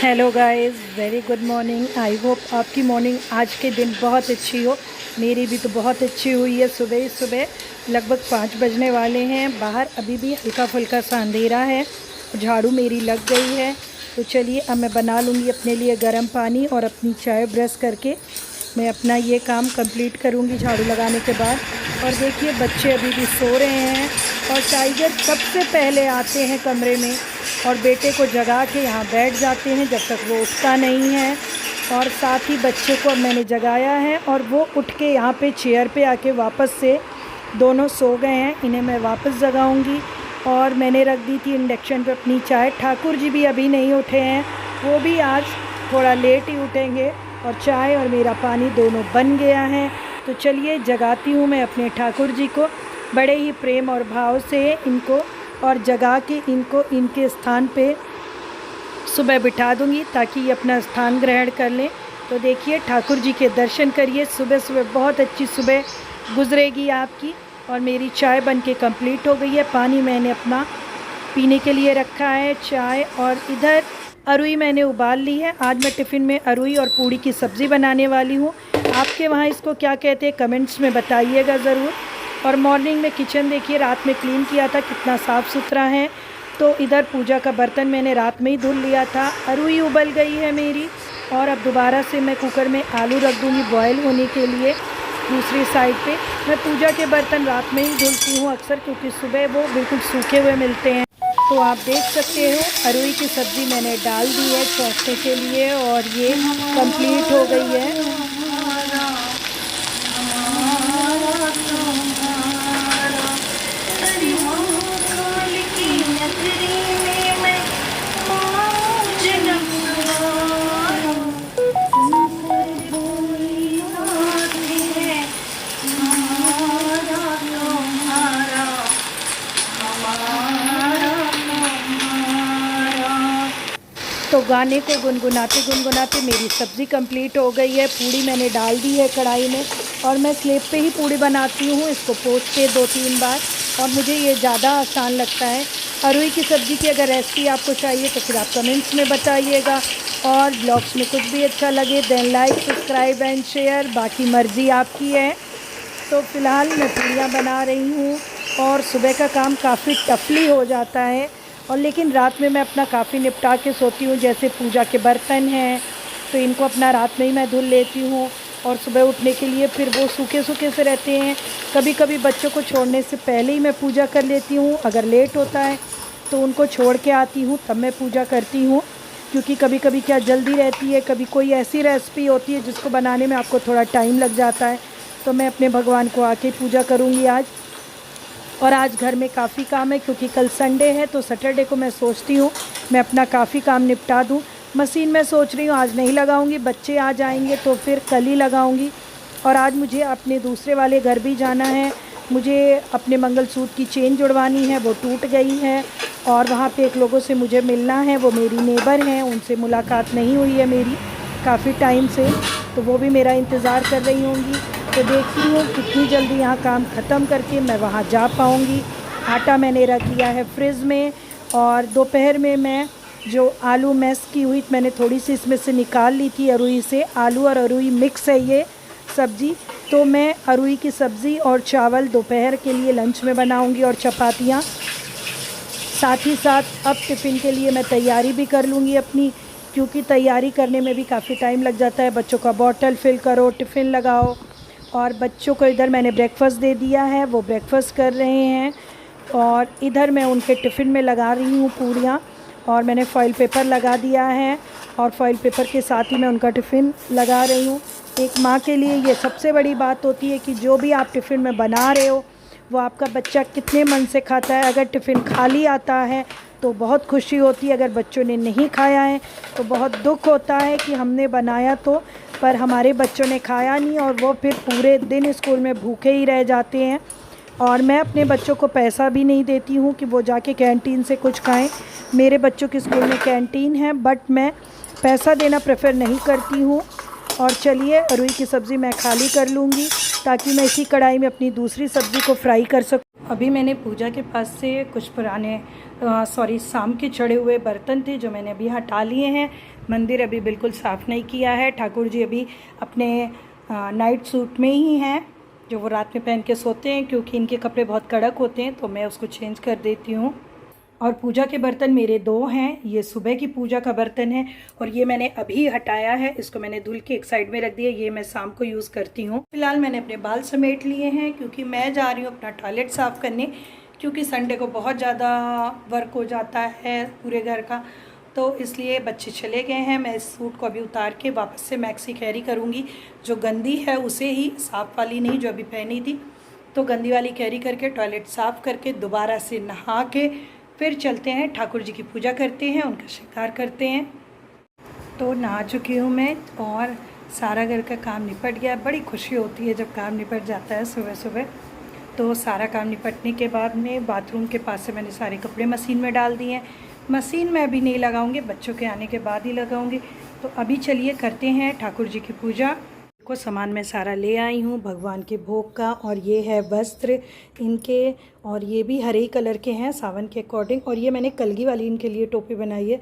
Hello guys, very good morning. I hope आपकी morning आज के दिन बहुत अच्छी हो। मेरी भी तो बहुत अच्छी हुई है। सुबह ही सुबह लगभग 5 बजने वाले हैं। बाहर अभी भी हल्का फुल्का सा अंधेरा है। झाड़ू मेरी लग गई है। तो चलिए अब मैं बना लूँगी अपने लिए गर्म पानी और अपनी चाय ब्रश करके मैं अपना ये काम कंप्लीट करूँगी झाड़ू लगाने के बाद। और देखिए बच्चे अभी भी सो रहे हैं और टाइगर सबसे पहले आते हैं कमरे में और बेटे को जगा के यहाँ बैठ जाते हैं जब तक वो उठता नहीं है। और साथ ही बच्चे को अब मैंने जगाया है और वो उठ के यहाँ पे चेयर पे आके वापस से दोनों सो गए हैं। इन्हें मैं वापस जगाऊंगी। और मैंने रख दी थी इंडक्शन पे अपनी चाय। ठाकुर जी भी अभी नहीं उठे हैं, वो भी आज थोड़ा लेट ही उठेंगे। और चाय और मेरा पानी दोनों बन गया है। तो चलिए जगाती हूँ मैं अपने ठाकुर जी को बड़े ही प्रेम और भाव से इनको, और जगा के इनको इनके स्थान पे सुबह बिठा दूंगी ताकि ये अपना स्थान ग्रहण कर लें। तो देखिए ठाकुर जी के दर्शन करिए। सुबह सुबह बहुत अच्छी सुबह गुजरेगी आपकी। और मेरी चाय बन के कम्प्लीट हो गई है। पानी मैंने अपना पीने के लिए रखा है, चाय। और इधर अरुई मैंने उबाल ली है। आज मैं टिफ़िन में अरुई और पूड़ी की सब्ज़ी बनाने वाली हूँ। आपके वहाँ इसको क्या कहते हैं कमेंट्स में बताइएगा ज़रूर। और मॉर्निंग में किचन देखिए रात में क्लीन किया था, कितना साफ़ सुथरा है। तो इधर पूजा का बर्तन मैंने रात में ही धुल लिया था। अरुई उबल गई है मेरी। और अब दोबारा से मैं कुकर में आलू रख दूँगी बॉयल होने के लिए। दूसरी साइड पे मैं पूजा के बर्तन रात में ही धुलती हूँ अक्सर, क्योंकि सुबह वो बिल्कुल सूखे हुए मिलते हैं। तो आप देख सकते हो अरुई की सब्ज़ी मैंने डाल दी है चौंकने के लिए और ये कंप्लीट हो गई है। तो गाने को गुनगुनाते गुनगुनाते मेरी सब्ज़ी कंप्लीट हो गई है। पूड़ी मैंने डाल दी है कढ़ाई में और मैं स्लेब पे ही पूड़ी बनाती हूँ, इसको पोंछ के 2-3 बार। और मुझे ये ज़्यादा आसान लगता है। अरुई की सब्ज़ी की अगर रेसिपी आपको चाहिए तो फिर आप कमेंट्स में बताइएगा। और ब्लॉग्स में कुछ भी अच्छा लगे then like, subscribe and share, बाकी मर्ज़ी आपकी है। तो फ़िलहाल मैं पूड़ियाँ बना रही हूँ और सुबह का काम काफ़ी टफली हो जाता है। और लेकिन रात में मैं अपना काफ़ी निपटा के सोती हूँ। जैसे पूजा के बर्तन हैं तो इनको अपना रात में ही मैं धुल लेती हूँ। और सुबह उठने के लिए फिर वो सूखे सूखे से रहते हैं। कभी कभी बच्चों को छोड़ने से पहले ही मैं पूजा कर लेती हूँ। अगर लेट होता है तो उनको छोड़ के आती हूँ तब मैं पूजा करती हूँ, क्योंकि कभी कभी क्या जल्दी रहती है, कभी कोई ऐसी रेसिपी होती है जिसको बनाने में आपको थोड़ा टाइम लग जाता है। तो मैं अपने भगवान को आके पूजा करूँगी आज। और आज घर में काफ़ी काम है क्योंकि कल संडे है। तो सैटरडे को मैं सोचती हूँ मैं अपना काफ़ी काम निपटा दूँ। मशीन में सोच रही हूँ आज नहीं लगाऊंगी, बच्चे आ जाएंगे तो फिर कल ही लगाऊंगी। और आज मुझे अपने दूसरे वाले घर भी जाना है। मुझे अपने मंगलसूत्र की चेन जुड़वानी है, वो टूट गई है। और वहाँ पे एक लोगों से मुझे मिलना है, वो मेरी नेबर हैं, उनसे मुलाकात नहीं हुई है मेरी काफ़ी टाइम से। तो वो भी मेरा इंतज़ार कर रही होंगी। तो देखती हूँ कितनी जल्दी यहाँ काम ख़त्म करके मैं वहाँ जा पाऊँगी। आटा मैंने रख लिया है फ्रिज में। और दोपहर में मैं जो आलू मैश की हुई मैंने थोड़ी सी इसमें से निकाल ली थी अरुई से। आलू और अरुई मिक्स है ये सब्ज़ी। तो मैं अरुई की सब्ज़ी और चावल दोपहर के लिए लंच में बनाऊँगी और चपातियाँ। साथ ही साथ अब टिफ़िन के लिए मैं तैयारी भी कर लूँगी अपनी, क्योंकि तैयारी करने में भी काफ़ी टाइम लग जाता है। बच्चों का बॉटल फिल करो, टिफ़िन लगाओ। और बच्चों को इधर मैंने ब्रेकफ़ास्ट दे दिया है, वो ब्रेकफ़ास्ट कर रहे हैं। और इधर मैं उनके टिफ़िन में लगा रही हूँ पूड़ियाँ। और मैंने फ़ॉइल पेपर लगा दिया है और फ़ॉइल पेपर के साथ ही मैं उनका टिफ़िन लगा रही हूँ। एक माँ के लिए ये सबसे बड़ी बात होती है कि जो भी आप टिफ़िन में बना रहे हो वो आपका बच्चा कितने मन से खाता है। अगर टिफ़िन खाली आता है तो बहुत खुशी होती है, अगर बच्चों ने नहीं खाया है तो बहुत दुख होता है कि हमने बनाया तो पर हमारे बच्चों ने खाया नहीं और वो फिर पूरे दिन स्कूल में भूखे ही रह जाते हैं। और मैं अपने बच्चों को पैसा भी नहीं देती हूँ कि वो जाके कैंटीन से कुछ खाएं। मेरे बच्चों के स्कूल में कैंटीन है बट मैं पैसा देना प्रेफर नहीं करती हूँ। और चलिए अरुई की सब्ज़ी मैं खाली कर लूँगी ताकि मैं इसी कढ़ाई में अपनी दूसरी सब्ज़ी को फ्राई कर सकूं। अभी मैंने पूजा के पास से कुछ पुराने शाम के चढ़े हुए बर्तन थे जो मैंने अभी हटा लिए हैं। मंदिर अभी बिल्कुल साफ़ नहीं किया है। ठाकुर जी अभी अपने नाइट सूट में ही हैं जो वो रात में पहन के सोते हैं, क्योंकि इनके कपड़े बहुत कड़क होते हैं, तो मैं उसको चेंज कर देती हूँ। और पूजा के बर्तन मेरे 2 हैं। ये सुबह की पूजा का बर्तन है और ये मैंने अभी हटाया है। इसको मैंने धुल के एक साइड में रख दिया। ये मैं शाम को यूज़ करती हूँ। फिलहाल मैंने अपने बाल समेट लिए हैं क्योंकि मैं जा रही हूँ अपना टॉयलेट साफ़ करने, क्योंकि संडे को बहुत ज़्यादा वर्क हो जाता है पूरे घर का, तो इसलिए बच्चे चले गए हैं। मैं इस सूट को अभी उतार के वापस से मैक्सी कैरी करूँगी। जो गंदी है उसे ही, साफ़ वाली नहीं जो अभी पहनी थी, तो गंदी वाली कैरी करके टॉयलेट साफ़ करके दोबारा से नहा के फिर चलते हैं, ठाकुर जी की पूजा करते हैं, उनका श्रृंगार करते हैं। तो नहा चुकी हूँ मैं और सारा घर का काम निपट गया। बड़ी खुशी होती है जब काम निपट जाता है सुबह सुबह। तो सारा काम निपटने के बाद में बाथरूम के पास से मैंने सारे कपड़े मशीन में डाल दिए हैं। मशीन में अभी नहीं लगाऊंगी, बच्चों के आने के बाद ही लगाऊंगी। तो अभी चलिए करते हैं ठाकुर जी की पूजा। को सामान मैं सारा ले आई हूँ भगवान के भोग का, और ये है वस्त्र इनके, और ये भी हरे ही कलर के हैं सावन के अकॉर्डिंग। और ये मैंने कलगी वाली इनके लिए टोपी बनाई है।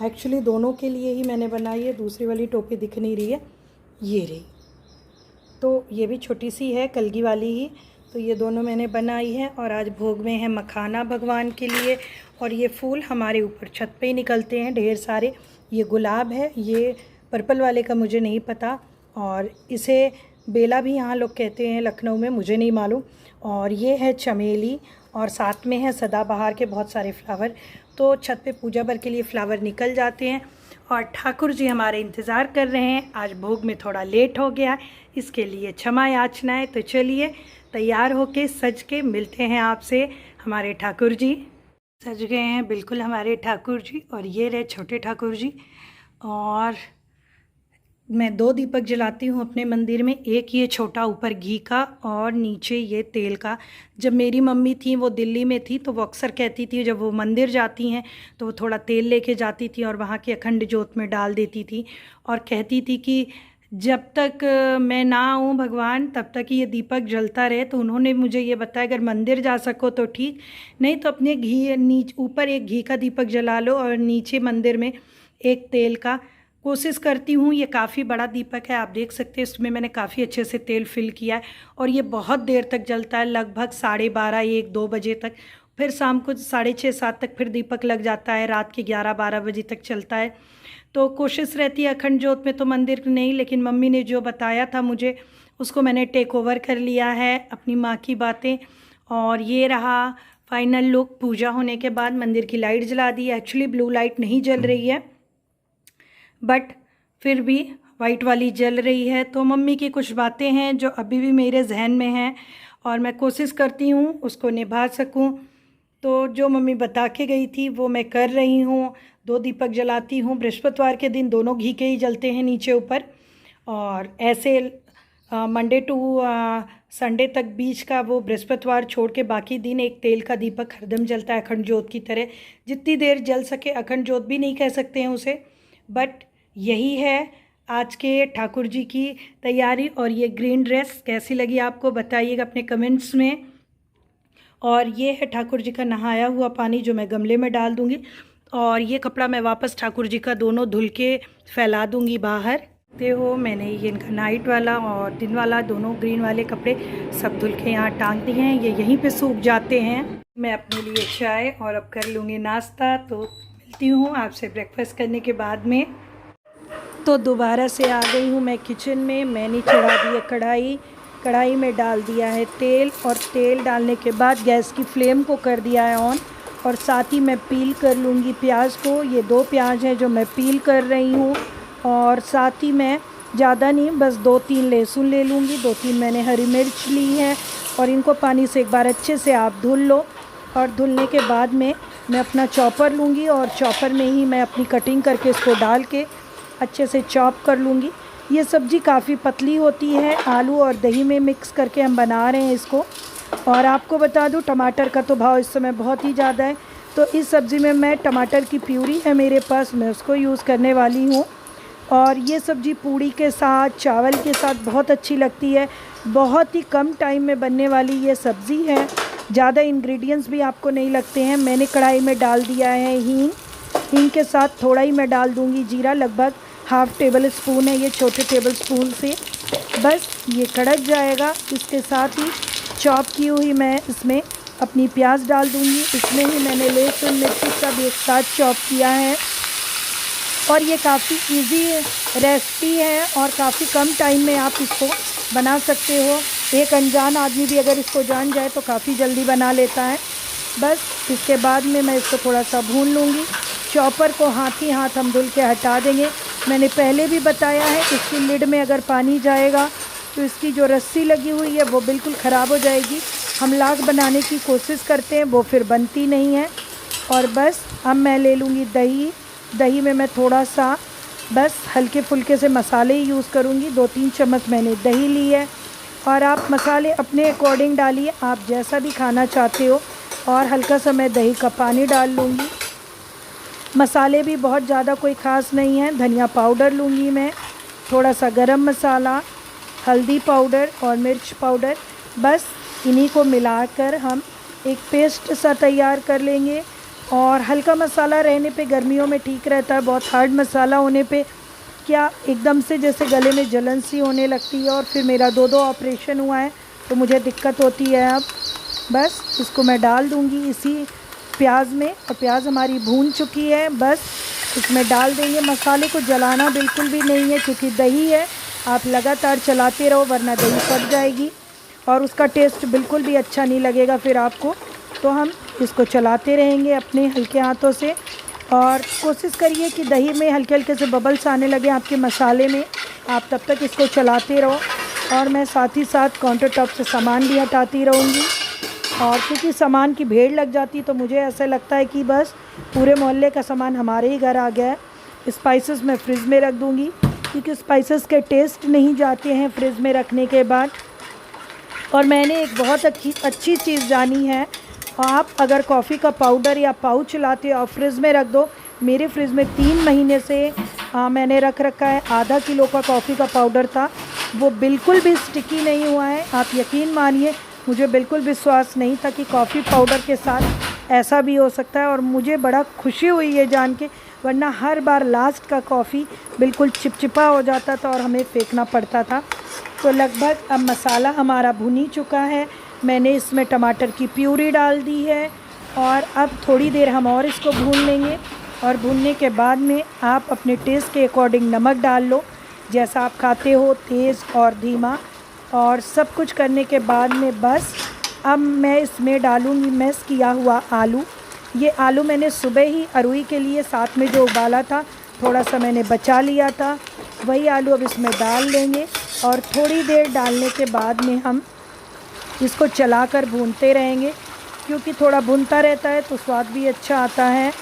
एक्चुअली दोनों के लिए ही मैंने बनाई है। दूसरी वाली टोपी दिख नहीं रही है, ये रही। तो ये भी छोटी सी है कलगी वाली ही। तो ये दोनों मैंने बनाई है। और आज भोग में है मखाना भगवान के लिए। और ये फूल हमारे ऊपर छत पे ही निकलते हैं ढेर सारे। ये गुलाब है, ये पर्पल वाले का मुझे नहीं पता, और इसे बेला भी यहाँ लोग कहते हैं लखनऊ में, मुझे नहीं मालूम। और ये है चमेली, और साथ में है सदाबहार के बहुत सारे फ्लावर। तो छत पे पूजा भर के लिए फ्लावर निकल जाते हैं। और ठाकुर जी हमारे इंतज़ार कर रहे हैं। आज भोग में थोड़ा लेट हो गया, इसके लिए क्षमा याचना है। तो चलिए तैयार होके सज के मिलते हैं आपसे। हमारे ठाकुर जी सज गए हैं बिल्कुल हमारे ठाकुर जी। और ये रहे छोटे ठाकुर जी। और मैं 2 दीपक जलाती हूँ अपने मंदिर में। एक ये छोटा ऊपर घी का और नीचे ये तेल का। जब मेरी मम्मी थी वो दिल्ली में थी, तो वो अक्सर कहती थी जब वो मंदिर जाती हैं तो वो थोड़ा तेल लेके जाती थी और वहाँ की अखंड जोत में डाल देती थी, और कहती थी कि जब तक मैं ना आऊँ भगवान तब तक ये दीपक जलता रहे। तो उन्होंने मुझे ये बताया अगर मंदिर जा सको तो ठीक, नहीं तो अपने ऊपर एक घी का दीपक जला लो और नीचे मंदिर में एक तेल का। कोशिश करती हूँ। ये काफ़ी बड़ा दीपक है, आप देख सकते हैं। इसमें मैंने काफ़ी अच्छे से तेल फिल किया है और ये बहुत देर तक जलता है, लगभग 12:30 1-2 बजे तक। फिर शाम को 6:30 7 तक फिर दीपक लग जाता है। रात के 11-12 बजे तक चलता है। तो कोशिश रहती है अखंड जोत में तो मंदिर नहीं, लेकिन मम्मी ने जो बताया था मुझे उसको मैंने टेक ओवर कर लिया है, अपनी माँ की बातें। और ये रहा फाइनल लुक। पूजा होने के बाद मंदिर की लाइट जला दी। एक्चुअली ब्लू लाइट नहीं जल रही है, बट फिर भी वाइट वाली जल रही है। तो मम्मी की कुछ बातें हैं जो अभी भी मेरे जहन में हैं और मैं कोशिश करती हूँ उसको निभा सकूँ। तो जो मम्मी बता के गई थी वो मैं कर रही हूँ। 2 दीपक जलाती हूँ। बृहस्पतिवार के दिन दोनों घी के ही जलते हैं नीचे ऊपर, और ऐसे मंडे टू संडे तक बीच का वो बृहस्पतिवार छोड़ के बाकी दिन एक तेल का दीपक हरदम जलता है अखंड ज्योत की तरह। जितनी देर जल सके, अखंड ज्योत भी नहीं कह सकते हैं उसे, बट यही है आज के ठाकुर जी की तैयारी। और ये ग्रीन ड्रेस कैसी लगी आपको बताइएगा अपने कमेंट्स में। और ये है ठाकुर जी का नहाया हुआ पानी जो मैं गमले में डाल दूँगी, और ये कपड़ा मैं वापस ठाकुर जी का दोनों धुल के फैला दूँगी बाहर। देखते हो मैंने ये इनका नाइट वाला और दिन वाला दोनों ग्रीन वाले कपड़े सब धुल के यहाँ टांग दिए हैं। ये यहीं पे सूख जाते हैं। मैं अपने लिए चाय और अब कर लूँगी नाश्ता। तो मिलती हूँ आपसे ब्रेकफास्ट करने के बाद में। तो दोबारा से आ गई हूँ मैं किचन में। मैंने चढ़ा दी है कढ़ाई। कढ़ाई में डाल दिया है तेल, और तेल डालने के बाद गैस की फ्लेम को कर दिया है ऑन। और साथ ही मैं पील कर लूँगी प्याज को। ये 2 प्याज हैं जो मैं पील कर रही हूँ, और साथ ही मैं ज़्यादा नहीं, बस 2-3 लहसुन ले लूँगी। 2-3 मैंने हरी मिर्च ली है, और इनको पानी से एक बार अच्छे से आप धुल लो। और धुलने के बाद में मैं अपना चॉपर लूँगी, और चॉपर में ही मैं अपनी कटिंग करके इसको डाल के अच्छे से चॉप कर लूँगी। ये सब्ज़ी काफ़ी पतली होती है, आलू और दही में मिक्स करके हम बना रहे हैं इसको। और आपको बता दूं टमाटर का तो भाव इस समय बहुत ही ज़्यादा है, तो इस सब्ज़ी में मैं टमाटर की प्यूरी है मेरे पास, मैं उसको यूज़ करने वाली हूँ। और ये सब्ज़ी पूड़ी के साथ, चावल के साथ बहुत अच्छी लगती है। बहुत ही कम टाइम में बनने वाली ये सब्ज़ी है। ज़्यादा इंग्रेडिएंट्स भी आपको नहीं लगते हैं। मैंने कढ़ाई में डाल दिया है हींग। हींग के साथ थोड़ा ही मैं डाल दूँगी जीरा, लगभग हाफ़ टेबल स्पून है ये, छोटे टेबल स्पून से। बस ये कड़क जाएगा। इसके साथ ही चॉप की हुई मैं इसमें अपनी प्याज डाल दूँगी। इसमें ही मैंने लहसुन मिर्ची सब एक साथ चॉप किया है। और ये काफ़ी इजी रेसिपी है और काफ़ी कम टाइम में आप इसको बना सकते हो। एक अनजान आदमी भी अगर इसको जान जाए तो काफ़ी जल्दी बना लेता है। बस इसके बाद में मैं इसको थोड़ा सा भून लूँगी। चॉपर को हाथ ही हाथ हम धुल के हटा देंगे। मैंने पहले भी बताया है, इसकी लिड में अगर पानी जाएगा तो इसकी जो रस्सी लगी हुई है वो बिल्कुल ख़राब हो जाएगी। हम लाख बनाने की कोशिश करते हैं, वो फिर बनती नहीं है। और बस अब मैं ले लूँगी दही। दही में मैं थोड़ा सा बस हल्के फुल्के से मसाले ही यूज़ करूँगी। 2-3 चम्मच मैंने दही ली है। और आप मसाले अपने अकॉर्डिंग डालिए, आप जैसा भी खाना चाहते हो। और हल्का सा मैं दही का पानी डाल लूँगी। मसाले भी बहुत ज़्यादा कोई ख़ास नहीं है। धनिया पाउडर लूँगी मैं, थोड़ा सा गरम मसाला, हल्दी पाउडर और मिर्च पाउडर। बस इन्हीं को मिलाकर हम एक पेस्ट सा तैयार कर लेंगे। और हल्का मसाला रहने पे गर्मियों में ठीक रहता है। बहुत हार्ड मसाला होने पे क्या एकदम से जैसे गले में जलन सी होने लगती है। और फिर मेरा 2 ऑपरेशन हुआ है तो मुझे दिक्कत होती है। अब बस इसको मैं डाल दूँगी इसी प्याज में। और प्याज हमारी भून चुकी है। बस इसमें डाल देंगे। मसाले को जलाना बिल्कुल भी नहीं है क्योंकि दही है। आप लगातार चलाते रहो वरना दही फट जाएगी और उसका टेस्ट बिल्कुल भी अच्छा नहीं लगेगा फिर आपको। तो हम इसको चलाते रहेंगे अपने हल्के हाथों से। और कोशिश करिए कि दही में हल्के हल्के से बबल्स आने लगे आपके मसाले में। आप तब तक इसको चलाते रहो। और मैं साथ ही साथ काउंटर टॉप से सामान भी हटाती रहूँगी। और क्योंकि सामान की भीड़ लग जाती तो मुझे ऐसा लगता है कि बस पूरे मोहल्ले का सामान हमारे ही घर आ गया है। स्पाइसेस मैं फ्रिज में रख दूँगी क्योंकि स्पाइसेस के टेस्ट नहीं जाते हैं फ्रिज में रखने के बाद। और मैंने एक बहुत अच्छी चीज़ जानी है। आप अगर कॉफ़ी का पाउडर या पाउच लाते हो और फ्रिज में रख दो। मेरे फ्रिज में 3 महीने से मैंने रख रखा है। आधा किलो का कॉफ़ी का पाउडर था, वो बिल्कुल भी स्टिकी नहीं हुआ है। आप यकीन मानिए, मुझे बिल्कुल विश्वास नहीं था कि कॉफ़ी पाउडर के साथ ऐसा भी हो सकता है। और मुझे बड़ा खुशी हुई ये जान के, वरना हर बार लास्ट का कॉफ़ी बिल्कुल चिपचिपा हो जाता था और हमें फेंकना पड़ता था। तो लगभग अब मसाला हमारा भुन ही चुका है। मैंने इसमें टमाटर की प्यूरी डाल दी है। और अब थोड़ी देर हम और इसको भून लेंगे। और भूनने के बाद में आप अपने टेस्ट के अकॉर्डिंग नमक डाल लो, जैसा आप खाते हो, तेज़ और धीमा। और सब कुछ करने के बाद में बस अब मैं इसमें डालूँगी मैश किया हुआ आलू। ये आलू मैंने सुबह ही अरुई के लिए साथ में जो उबाला था, थोड़ा सा मैंने बचा लिया था, वही आलू अब इसमें डाल देंगे। और थोड़ी देर डालने के बाद में हम इसको चलाकर भूनते रहेंगे क्योंकि थोड़ा भुनता रहता है तो स्वाद भी अच्छा आता है।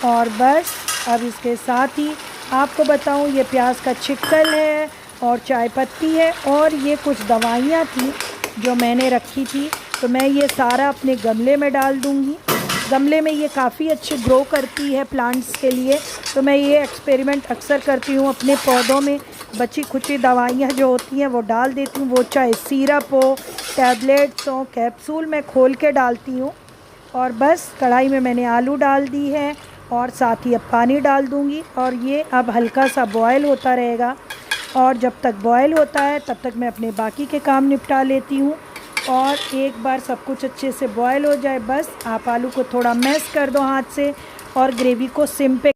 और बस अब इसके साथ ही आपको बताऊं, ये प्याज का छिक्कल है और चाय पत्ती है और ये कुछ दवाइयाँ थी जो मैंने रखी थी, तो मैं ये सारा अपने गमले में डाल दूँगी। गमले में ये काफ़ी अच्छी ग्रो करती है प्लांट्स के लिए। तो मैं ये एक्सपेरिमेंट अक्सर करती हूँ, अपने पौधों में बची खुची दवाइयाँ जो होती हैं वो डाल देती हूँ। वो चाहे सिरप हो, टैबलेट्स हो, कैप्सूल में खोल के डालती हूँ। और बस कढ़ाई में मैंने आलू डाल दी है और साथ ही अब पानी डाल दूँगी। और ये अब हल्का सा बॉयल होता रहेगा। और जब तक बॉयल होता है तब तक मैं अपने बाकी के काम निपटा लेती हूँ। और एक बार सब कुछ अच्छे से बॉयल हो जाए, बस आप आलू को थोड़ा मैश कर दो हाथ से और ग्रेवी को सिम पे।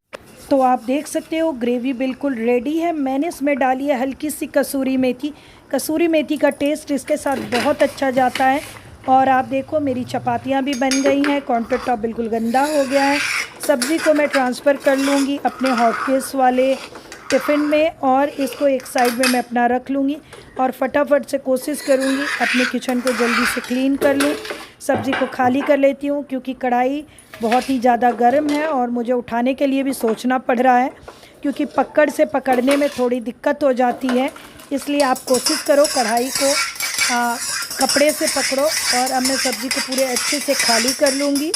तो आप देख सकते हो ग्रेवी बिल्कुल रेडी है। मैंने इसमें डाली है हल्की सी कसूरी मेथी। कसूरी मेथी का टेस्ट इसके साथ बहुत अच्छा जाता है। और आप देखो मेरी चपातियाँ भी बन गई हैं। काउंटर टॉप बिल्कुल गंदा हो गया है। सब्ज़ी को मैं ट्रांसफ़र कर लूँगी अपने हॉटकेस वाले टिफ़िन में और इसको एक साइड में मैं अपना रख लूँगी। और फटाफट से कोशिश करूँगी अपने किचन को जल्दी से क्लीन कर लूँ। सब्ज़ी को खाली कर लेती हूँ क्योंकि कढ़ाई बहुत ही ज़्यादा गर्म है और मुझे उठाने के लिए भी सोचना पड़ रहा है क्योंकि पकड़ से पकड़ने में थोड़ी दिक्कत हो जाती है। इसलिए आप कोशिश करो कढ़ाई को कपड़े से पकड़ो। और अब मैं सब्ज़ी को पूरे अच्छे से खाली कर लूँगी।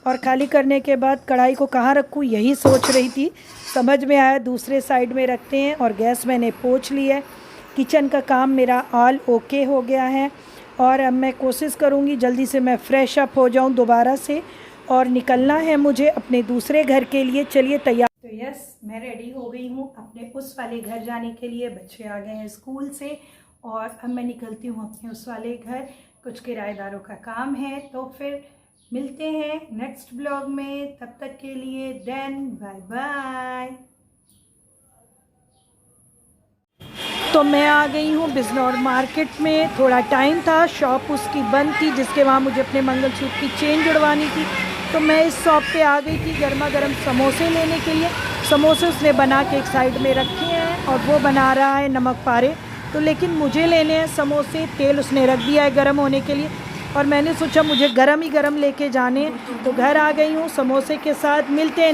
और खाली करने के बाद कढ़ाई को कहाँ रखूँ यही सोच रही थी। समझ में आया दूसरे साइड में रखते हैं। और गैस मैंने पोंछ लिया है। किचन का काम मेरा ऑल ओके हो गया है और अब मैं कोशिश करूँगी जल्दी से मैं फ़्रेश अप हो जाऊँ दोबारा से और निकलना है मुझे अपने दूसरे घर के लिए। चलिए तैयार। तो यस, मैं रेडी हो गई हूँ अपने उस वाले घर जाने के लिए। बच्चे आ गए हैं स्कूल से और अब मैं निकलती हूँ अपने उस वाले घर। कुछ किराएदारों का काम है, तो फिर मिलते हैं नेक्स्ट ब्लॉग में। तब तक के लिए देन बाय बाय। तो मैं आ गई हूँ बिजनौर मार्केट में। थोड़ा टाइम था, शॉप उसकी बंद थी जिसके वहाँ मुझे अपने मंगलसूत्र की चेन जुड़वानी थी। तो मैं इस शॉप पे आ गई थी गर्मा गर्म समोसे लेने के लिए। समोसे उसने बना के एक साइड में रखे हैं और वो बना रहा है नमक पारे। तो लेकिन मुझे लेने हैं समोसे। तेल उसने रख दिया है गर्म होने के लिए और मैंने सोचा मुझे गरम ही गरम लेके जाने। तो घर आ गई हूँ समोसे के साथ। मिलते हैं।